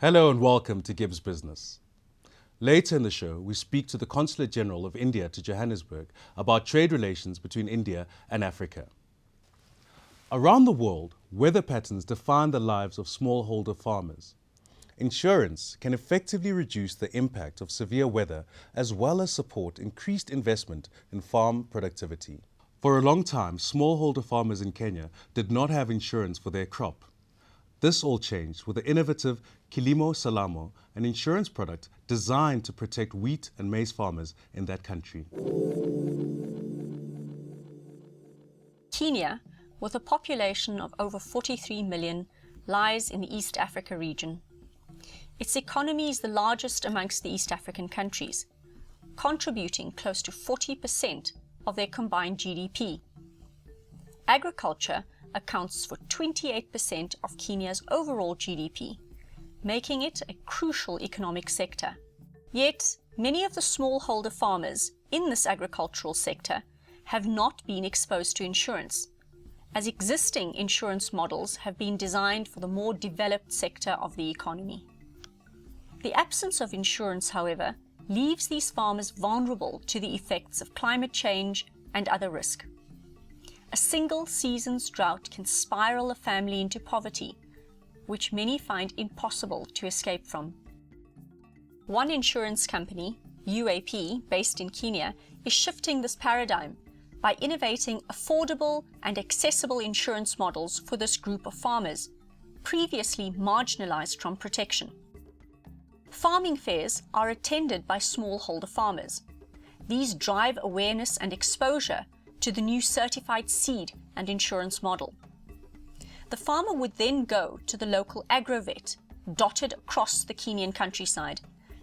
Hello and welcome to GIBS Business. Later in the show, we speak to the Consulate General of India to Johannesburg about trade relations between India and Africa. Around the world, weather patterns define the lives of smallholder farmers. Insurance can effectively reduce the impact of severe weather as well as support increased investment in farm productivity. For a long time, smallholder farmers in Kenya did not have insurance for their crop. This all changed with the innovative Kilimo Salama, an insurance product designed to protect wheat and maize farmers in that country. Kenya, with a population of over 43 million, lies in the East Africa region. Its economy is the largest amongst the East African countries, contributing close to 40% of their combined GDP. Agriculture accounts for 28% of Kenya's overall GDP, making it a crucial economic sector. Yet, many of the smallholder farmers in this agricultural sector have not been exposed to insurance, as existing insurance models have been designed for the more developed sector of the economy. The absence of insurance, however, leaves these farmers vulnerable to the effects of climate change and other risk. A single season's drought can spiral a family into poverty, which many find impossible to escape from. One insurance company, UAP, based in Kenya, is shifting this paradigm by innovating affordable and accessible insurance models for this group of farmers, previously marginalized from protection. Farming fairs are attended by smallholder farmers. These drive awareness and exposure to the new certified seed and insurance model. The farmer would then go to the local agrovet, dotted across the Kenyan countryside,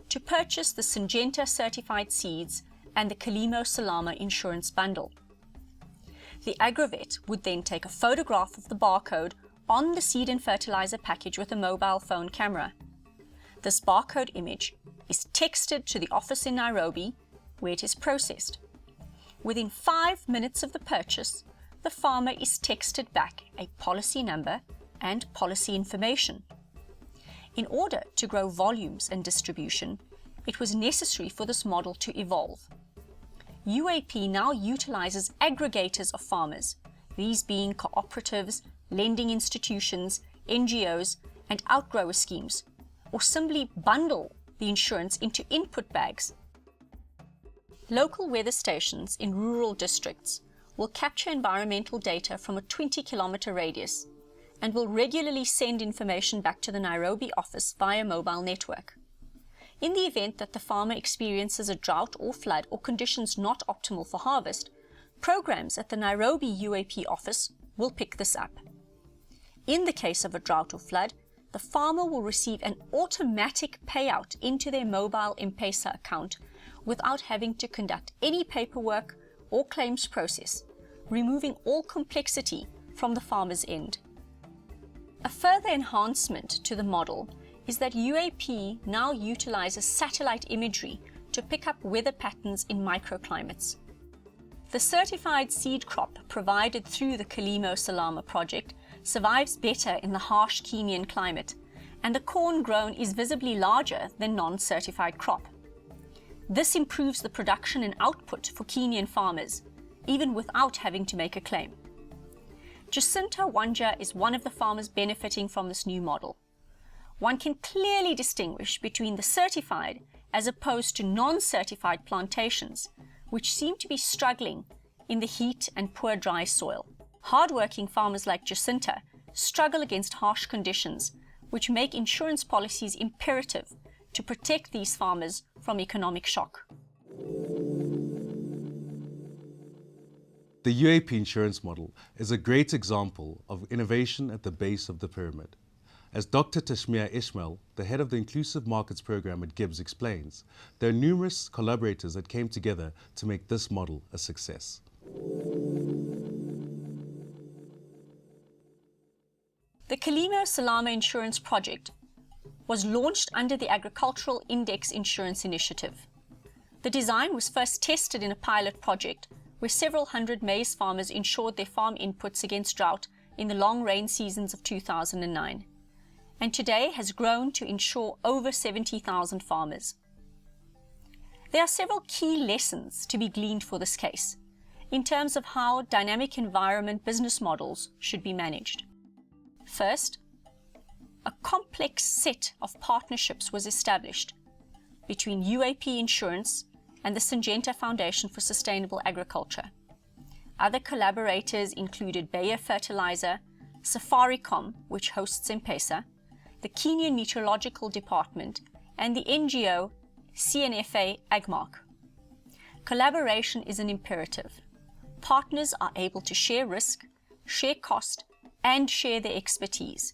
to purchase the Syngenta certified seeds and the Kilimo Salama insurance bundle. The agrovet would then take a photograph of the barcode on the seed and fertilizer package with a mobile phone camera. This barcode image is texted to the office in Nairobi, where it is processed. Within 5 minutes of the purchase, the farmer is texted back a policy number and policy information. In order to grow volumes and distribution, it was necessary for this model to evolve. UAP now utilizes aggregators of farmers, these being cooperatives, lending institutions, NGOs, and outgrower schemes, or simply bundle the insurance into input bags. Local weather stations in rural districts will capture environmental data from a 20-kilometer radius and will regularly send information back to the Nairobi office via mobile network. In the event that the farmer experiences a drought or flood or conditions not optimal for harvest, programs at the Nairobi UAP office will pick this up. In the case of a drought or flood, the farmer will receive an automatic payout into their mobile M-Pesa account without having to conduct any paperwork or claims process, removing all complexity from the farmer's end. A further enhancement to the model is that UAP now utilizes satellite imagery to pick up weather patterns in microclimates. The certified seed crop provided through the Kilimo Salama project survives better in the harsh Kenyan climate, and the corn grown is visibly larger than non-certified crop. This improves the production and output for Kenyan farmers, even without having to make a claim. Jacinta Wanja is one of the farmers benefiting from this new model. One can clearly distinguish between the certified as opposed to non-certified plantations, which seem to be struggling in the heat and poor dry soil. Hard-working farmers like Jacinta struggle against harsh conditions, which make insurance policies imperative to protect these farmers from economic shock. The UAP insurance model is a great example of innovation at the base of the pyramid. As Dr. Tashmia Ismail, the head of the Inclusive Markets Program at GIBS, explains, there are numerous collaborators that came together to make this model a success. The Kilimo Salama Insurance Project was launched under the Agricultural Index Insurance Initiative. The design was first tested in a pilot project where several hundred maize farmers insured their farm inputs against drought in the long rain seasons of 2009. and today has grown to insure over 70,000 farmers. There are several key lessons to be gleaned for this case in terms of how dynamic environment business models should be managed. First, a complex set of partnerships was established between UAP Insurance and the Syngenta Foundation for Sustainable Agriculture. Other collaborators included Bayer Fertilizer, Safaricom, which hosts M-Pesa, the Kenyan Meteorological Department, and the NGO CNFA Agmark. Collaboration is an imperative. Partners are able to share risk, share cost, and share their expertise.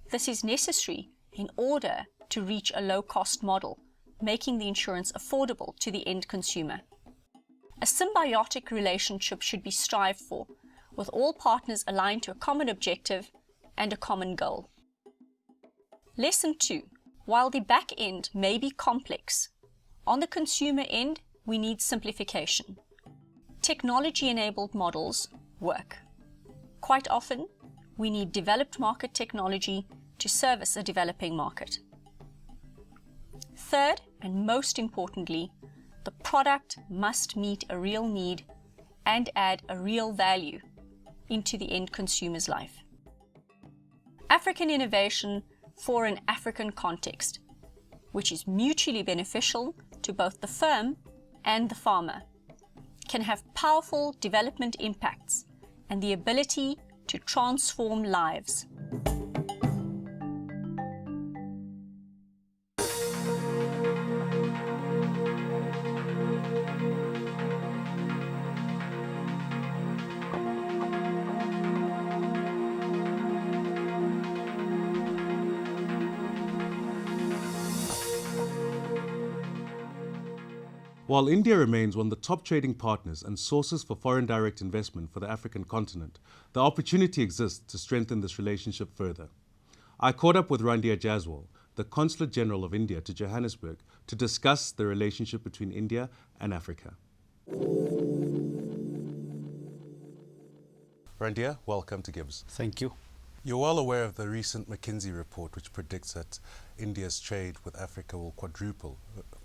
This is necessary in order to reach a low-cost model, making the insurance affordable to the end consumer. A symbiotic relationship should be strived for, with all partners aligned to a common objective and a common goal. Lesson 2. While the back end may be complex, on the consumer end, we need simplification. Technology-enabled models work. Quite often, we need developed market technology to service a developing market. Third, and most importantly, the product must meet a real need and add a real value into the end consumer's life. African innovation for an African context, which is mutually beneficial to both the firm and the farmer, can have powerful development impacts and the ability to transform lives. While India remains one of the top trading partners and sources for foreign direct investment for the African continent, the opportunity exists to strengthen this relationship further. I caught up with Randhir Jaiswal, the Consulate General of India to Johannesburg, to discuss the relationship between India and Africa. Randhir, welcome to GIBS. Thank you. You're well aware of the recent McKinsey report, which predicts that India's trade with Africa will quadruple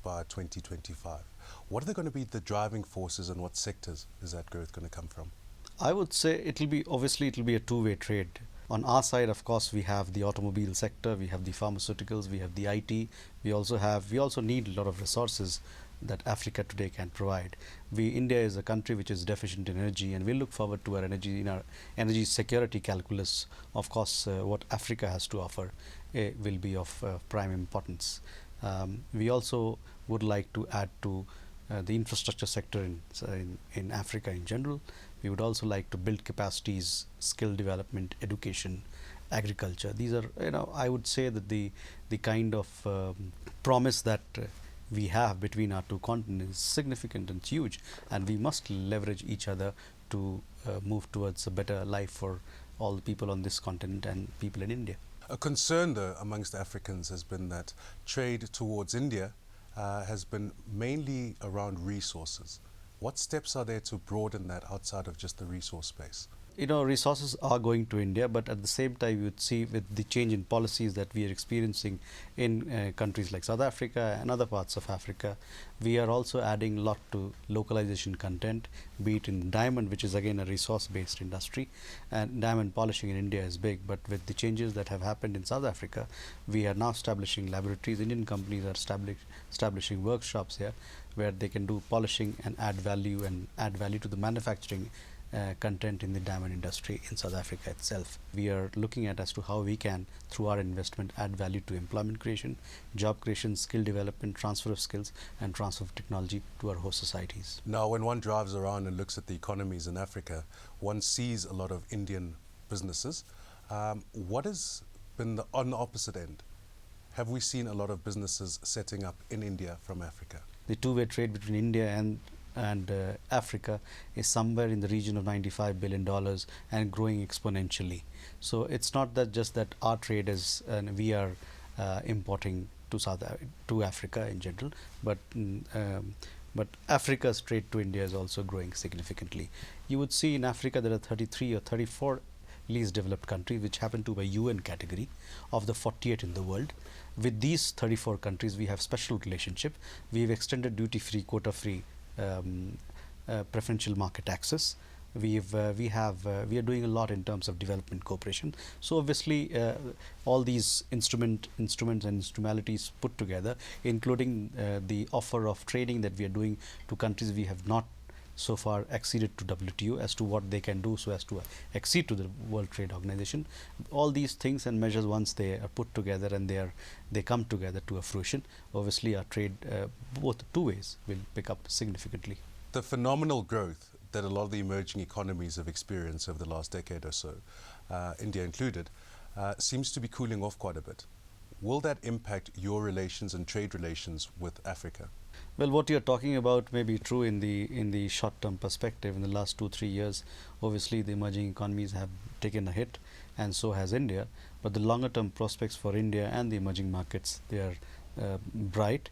by 2025. What are going to be the driving forces and what sectors is that growth going to come from? I would say it'll be a two-way trade. On our side, of course, we have the automobile sector, we have the pharmaceuticals, we have the IT. We also need a lot of resources that Africa today can provide. India is a country which is deficient in energy, and we look forward to our energy security calculus. Of course, what Africa has to offer will be of prime importance. We also would like to add to the infrastructure sector in Africa in general. We would also like to build capacities, skill development, education, agriculture. These are, I would say that the kind of promise that we have between our two continents is significant and huge, and we must leverage each other to move towards a better life for all the people on this continent and people in India. A concern, though, amongst Africans has been that trade towards India has been mainly around resources. What steps are there to broaden that outside of just the resource space? Resources are going to India, but at the same time, you would see with the change in policies that we are experiencing in countries like South Africa and other parts of Africa, we are also adding a lot to localization content, be it in diamond, which is again a resource-based industry, and diamond polishing in India is big. But with the changes that have happened in South Africa, we are now establishing laboratories. Indian companies are establishing workshops here where they can do polishing and add value to the manufacturing content in the diamond industry in South Africa itself. We are looking at as to how we can, through our investment, add value to employment creation, job creation, skill development, transfer of skills, and transfer of technology to our host societies. Now, when one drives around and looks at the economies in Africa, one sees a lot of Indian businesses. What has been on the opposite end? Have we seen a lot of businesses setting up in India from Africa? The two-way trade between India and Africa is somewhere in the region of $95 billion and growing exponentially. So it's not that just that our trade is and we are importing to Africa in general, but Africa's trade to India is also growing significantly. You would see in Africa there are 33 or 34 least developed countries, which happen to be a UN category of the 48 in the world. With these 34 countries, we have special relationship. We have extended duty-free, quota-free preferential market access. We are doing a lot in terms of development cooperation. So obviously, all these instruments and instrumentalities put together, including the offer of training that we are doing to countries we have not so far acceded to WTO as to what they can do so as to accede to the World Trade Organization. All these things and measures, once they are put together and they come together to a fruition, obviously our trade both two ways will pick up significantly. The phenomenal growth that a lot of the emerging economies have experienced over the last decade or so, India included, seems to be cooling off quite a bit. Will that impact your relations and trade relations with Africa? Well, what you're talking about may be true in the short-term perspective. In the last 2-3 years, obviously the emerging economies have taken a hit, and so has India. But the longer-term prospects for India and the emerging markets, they are bright.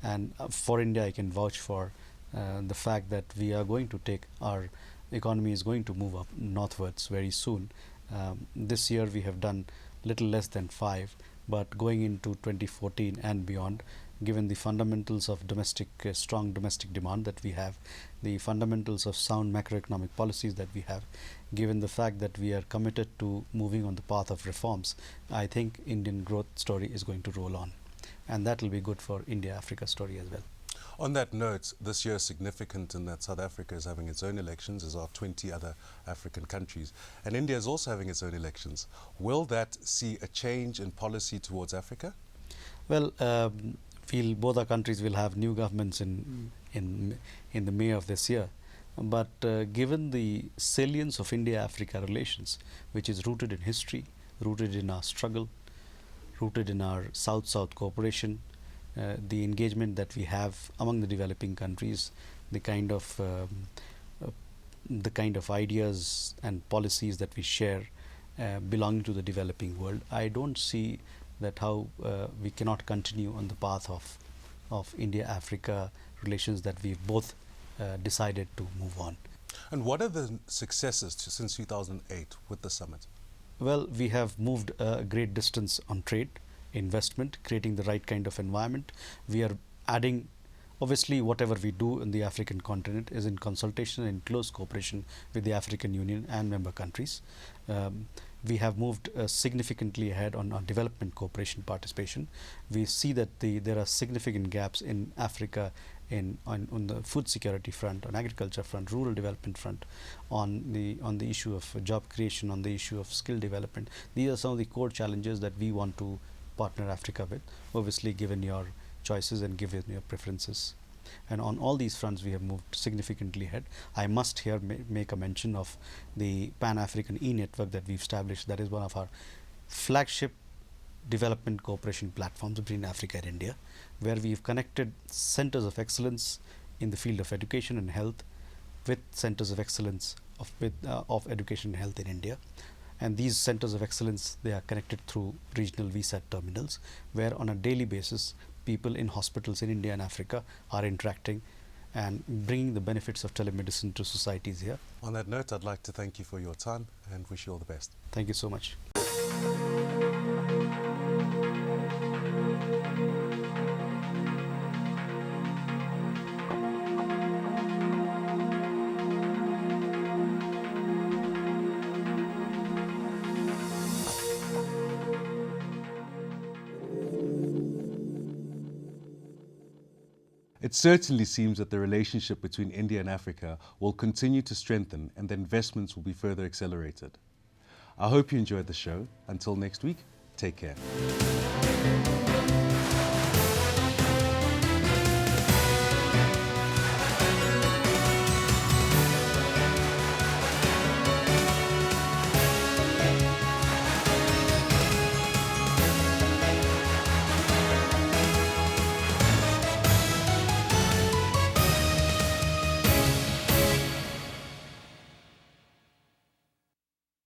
And for India, I can vouch for the fact that we are going to our economy is going to move up northwards very soon. This year we have done little less than 5, but going into 2014 and beyond, given the fundamentals of strong domestic demand that we have, the fundamentals of sound macroeconomic policies that we have, given the fact that we are committed to moving on the path of reforms, I think Indian growth story is going to roll on, and that will be good for India-Africa story as well. On that note, this year is significant in that South Africa is having its own elections, as are 20 other African countries. And India is also having its own elections. Will that see a change in policy towards Africa? Well, both our countries will have new governments in the May of this year. But given the salience of India-Africa relations, which is rooted in history, rooted in our struggle, rooted in our South-South cooperation, the engagement that we have among the developing countries, the kind of ideas and policies that we share belonging to the developing world, I don't see that how we cannot continue on the path of India-Africa relations that we've both decided to move on. And what are the successes since 2008 with the summit? Well, we have moved a great distance on trade, investment, creating the right kind of environment. We are adding, obviously whatever we do in the African continent is in consultation and in close cooperation with the African Union and member countries. We have moved significantly ahead on our development cooperation participation. We see that there are significant gaps in Africa on the food security front, on agriculture front, rural development front, on the issue of job creation, on the issue of skill development. These are some of the core challenges that we want to partner Africa with, obviously given your choices and given your preferences. And on all these fronts we have moved significantly ahead. I must here make a mention of the Pan-African e-network that we've established. That is one of our flagship development cooperation platforms between Africa and India, where we've connected centers of excellence in the field of education and health with centers of excellence of education and health in India. And these centers of excellence, they are connected through regional VSAT terminals, where on a daily basis people in hospitals in India and Africa are interacting and bringing the benefits of telemedicine to societies here. On that note, I'd like to thank you for your time and wish you all the best. Thank you so much. It certainly seems that the relationship between India and Africa will continue to strengthen and that investments will be further accelerated. I hope you enjoyed the show. Until next week, take care.